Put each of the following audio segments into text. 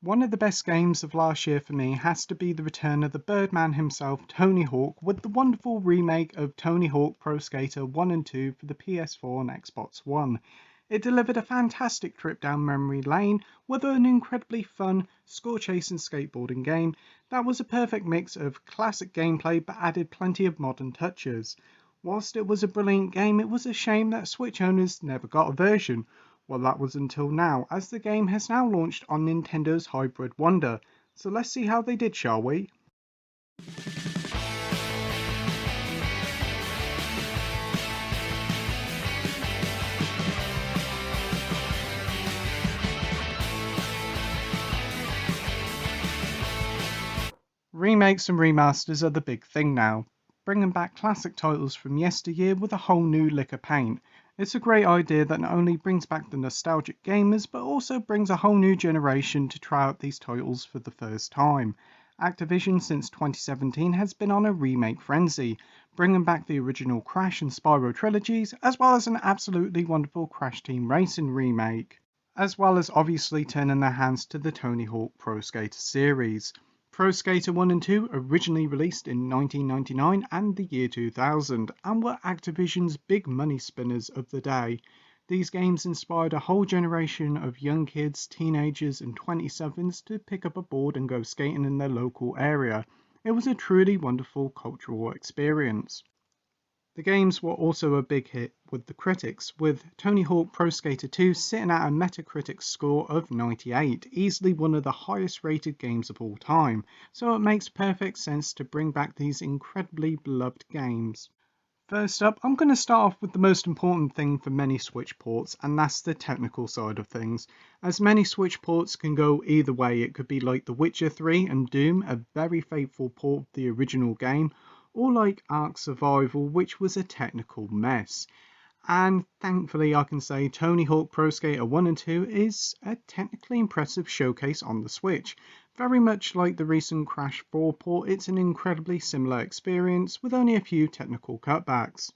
One of the best games of last year for me has to be the return of the Birdman himself, Tony Hawk, with the wonderful remake of Tony Hawk Pro Skater 1 and 2 for the PS4 and Xbox One. It delivered a fantastic trip down memory lane with an incredibly fun score chasing skateboarding game that was a perfect mix of classic gameplay but added plenty of modern touches. Whilst it was a brilliant game, it was a shame that Switch owners never got a version. Well, that was until now, as the game has now launched on Nintendo's Hybrid Wonder. So let's see how they did, shall we? Remakes and remasters are the big thing now, bringing back classic titles from yesteryear with a whole new lick of paint. It's a great idea that not only brings back the nostalgic gamers, but also brings a whole new generation to try out these titles for the first time. Activision since 2017 has been on a remake frenzy, bringing back the original Crash and Spyro trilogies, as well as an absolutely wonderful Crash Team Racing remake, as well as obviously turning their hands to the Tony Hawk Pro Skater series. Pro Skater 1 and 2 originally released in 1999 and the year 2000 and were Activision's big money spinners of the day. These games inspired a whole generation of young kids, teenagers and 27s to pick up a board and go skating in their local area. It was a truly wonderful cultural experience. The games were also a big hit with the critics, with Tony Hawk Pro Skater 2 sitting at a Metacritic score of 98, easily one of the highest rated games of all time, so it makes perfect sense to bring back these incredibly beloved games. First up, I'm going to start off with the most important thing for many Switch ports, and that's the technical side of things. As many Switch ports can go either way, it could be like The Witcher 3 and Doom, a very faithful port of the original game, or like Ark Survival, which was a technical mess. And thankfully I can say Tony Hawk Pro Skater 1 and 2 is a technically impressive showcase on the Switch. Very much like the recent Crash 4 port, it's an incredibly similar experience with only a few technical cutbacks.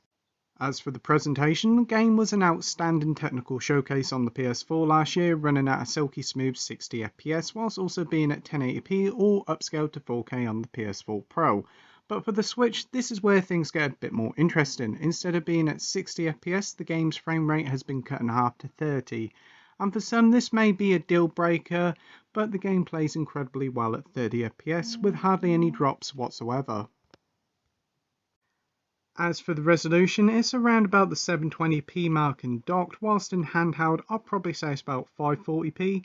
As for the presentation, the game was an outstanding technical showcase on the PS4 last year, running at a silky smooth 60 FPS whilst also being at 1080p or upscaled to 4K on the PS4 Pro. But for the Switch, this is where things get a bit more interesting. Instead of being at 60 FPS, the game's frame rate has been cut in half to 30. And for some, this may be a deal breaker, but the game plays incredibly well at 30 FPS with hardly any drops whatsoever. As for the resolution, it's around about the 720p mark in docked, whilst in handheld I'll probably say it's about 540p.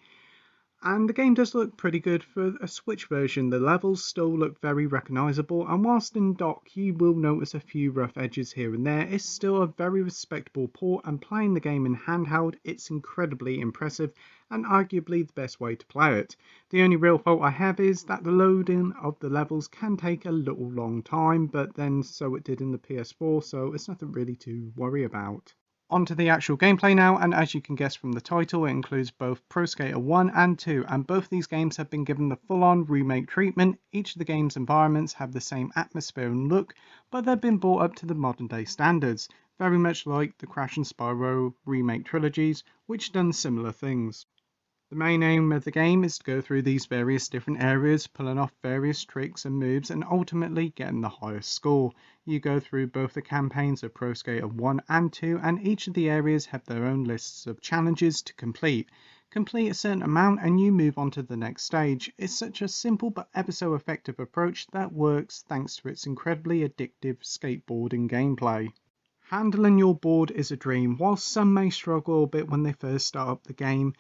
And the game does look pretty good for a Switch version. The levels still look very recognisable, and whilst in dock you will notice a few rough edges here and there, it's still a very respectable port, and playing the game in handheld it's incredibly impressive and arguably the best way to play it. The only real fault I have is that the loading of the levels can take a little long time, but then so it did in the PS4, so it's nothing really to worry about. Onto the actual gameplay now, and as you can guess from the title, it includes both Pro Skater 1 and 2, and both these games have been given the full-on remake treatment. Each of the game's environments have the same atmosphere and look, but they've been brought up to the modern day standards, very much like the Crash and Spyro remake trilogies, which done similar things. The main aim of the game is to go through these various different areas, pulling off various tricks and moves and ultimately getting the highest score. You go through both the campaigns of Pro Skater 1 and 2, and each of the areas have their own lists of challenges to complete. Complete a certain amount and you move on to the next stage. It's such a simple but ever so effective approach that works thanks to its incredibly addictive skateboarding gameplay. Handling your board is a dream. Whilst some may struggle a bit when they first start up the game,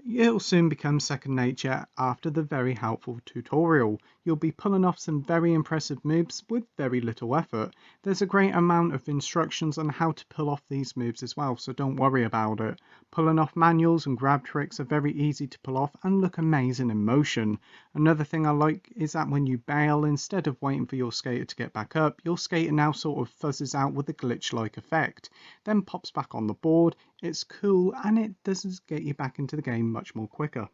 it'll soon become second nature after the very helpful tutorial. You'll be pulling off some very impressive moves with very little effort. There's a great amount of instructions on how to pull off these moves as well, so don't worry about it. Pulling off manuals and grab tricks are very easy to pull off and look amazing in motion. Another thing I like is that when you bail, instead of waiting for your skater to get back up, your skater now sort of fuzzes out with a glitch-like effect, then pops back on the board. It's cool and it does get you back into the game much more quicker.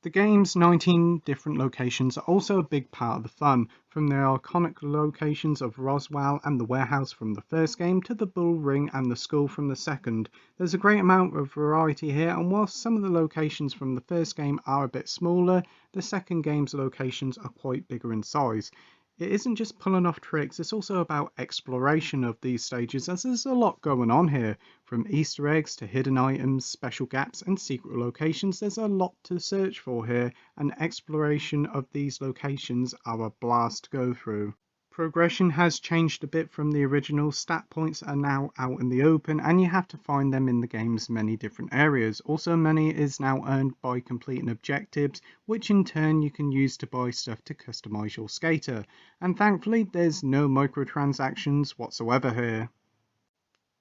The game's 19 different locations are also a big part of the fun, from the iconic locations of Roswell and the warehouse from the first game to the bull ring and the school from the second. There's a great amount of variety here, and whilst some of the locations from the first game are a bit smaller, the second game's locations are quite bigger in size. It isn't just pulling off tricks, it's also about exploration of these stages, as there's a lot going on here. From Easter eggs to hidden items, special gaps and secret locations, there's a lot to search for here, and exploration of these locations are a blast to go through. Progression has changed a bit from the original. Stat points are now out in the open and you have to find them in the game's many different areas. Also, money is now earned by completing objectives, which in turn you can use to buy stuff to customize your skater. And thankfully there's no microtransactions whatsoever here.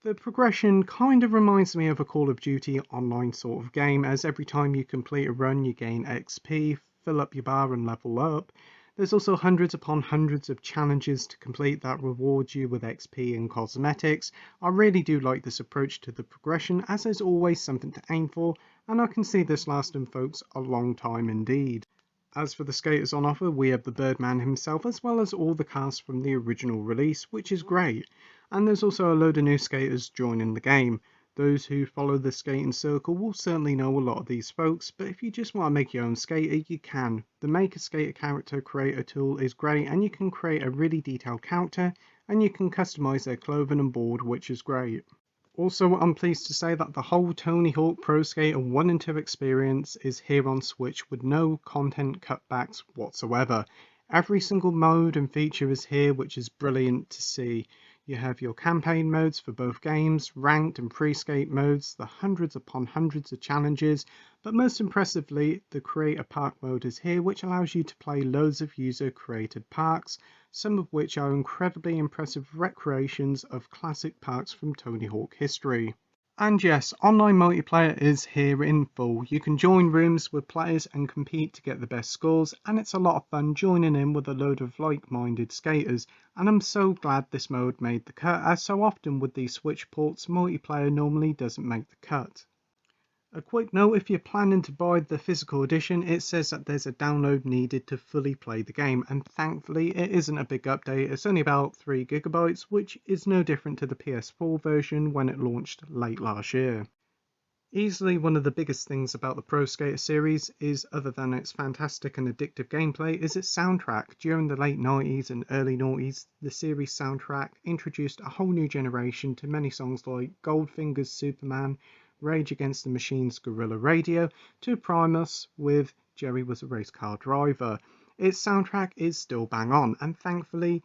The progression kind of reminds me of a Call of Duty online sort of game, as every time you complete a run you gain XP, fill up your bar and level up. There's also hundreds upon hundreds of challenges to complete that reward you with XP and cosmetics. I really do like this approach to the progression, as there's always something to aim for, and I can see this lasting folks a long time indeed. As for the skaters on offer, we have the Birdman himself, as well as all the cast from the original release, which is great. And there's also a load of new skaters joining the game. Those who follow the skating circle will certainly know a lot of these folks, but if you just want to make your own skater, you can. The Make a Skater character creator tool is great, and you can create a really detailed character, and you can customize their clothing and board, which is great. Also, I'm pleased to say that the whole Tony Hawk Pro Skater 1 and 2 experience is here on Switch with no content cutbacks whatsoever. Every single mode and feature is here, which is brilliant to see. You have your campaign modes for both games, ranked and pre-skate modes, the hundreds upon hundreds of challenges, but most impressively, the Create a Park mode is here, which allows you to play loads of user-created parks, some of which are incredibly impressive recreations of classic parks from Tony Hawk history. And yes, online multiplayer is here in full. You can join rooms with players and compete to get the best scores, and it's a lot of fun joining in with a load of like-minded skaters, and I'm so glad this mode made the cut, as so often with these Switch ports, multiplayer normally doesn't make the cut. A quick note, if you're planning to buy the physical edition, it says that there's a download needed to fully play the game, and thankfully it isn't a big update. It's only about 3 gigabytes, which is no different to the PS4 version when it launched late last year. Easily one of the biggest things about the Pro Skater series is, other than its fantastic and addictive gameplay, is its soundtrack. During the late 90s and early noughties, the series soundtrack introduced a whole new generation to many songs like Goldfinger's Superman, Rage Against the Machine's Guerrilla Radio, to Primus with Jerry Was a Race Car Driver. Its soundtrack is still bang on, and thankfully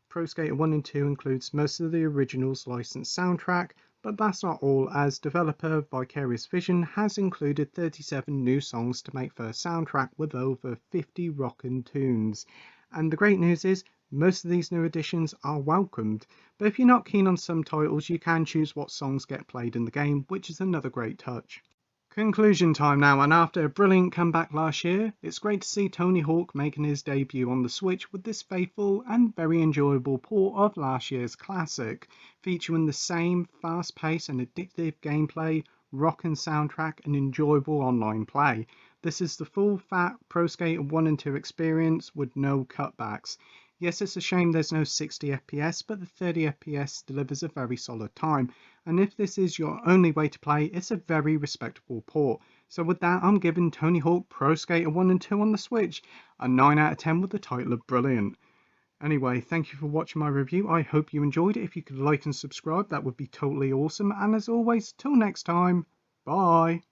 Pro Skater 1 and 2 includes most of the original's licensed soundtrack, but that's not all, as developer Vicarious Vision has included 37 new songs to make their soundtrack with over 50 rockin' tunes. And the great news is, most of these new additions are welcomed, but if you're not keen on some titles, you can choose what songs get played in the game, which is another great touch. Conclusion time now, and after a brilliant comeback last year, it's great to see Tony Hawk making his debut on the Switch with this faithful and very enjoyable port of last year's classic, featuring the same fast-paced and addictive gameplay, rockin' soundtrack and enjoyable online play. This is the full fat Pro Skater 1 and 2 experience with no cutbacks. Yes, it's a shame there's no 60 FPS, but the 30 FPS delivers a very solid time, and if this is your only way to play, it's a very respectable port. So with that, I'm giving Tony Hawk Pro Skater 1 and 2 on the Switch a 9 out of 10 with the title of brilliant. Anyway, thank you for watching my review. I hope you enjoyed it. If you could like and subscribe, that would be totally awesome. And as always, till next time, bye.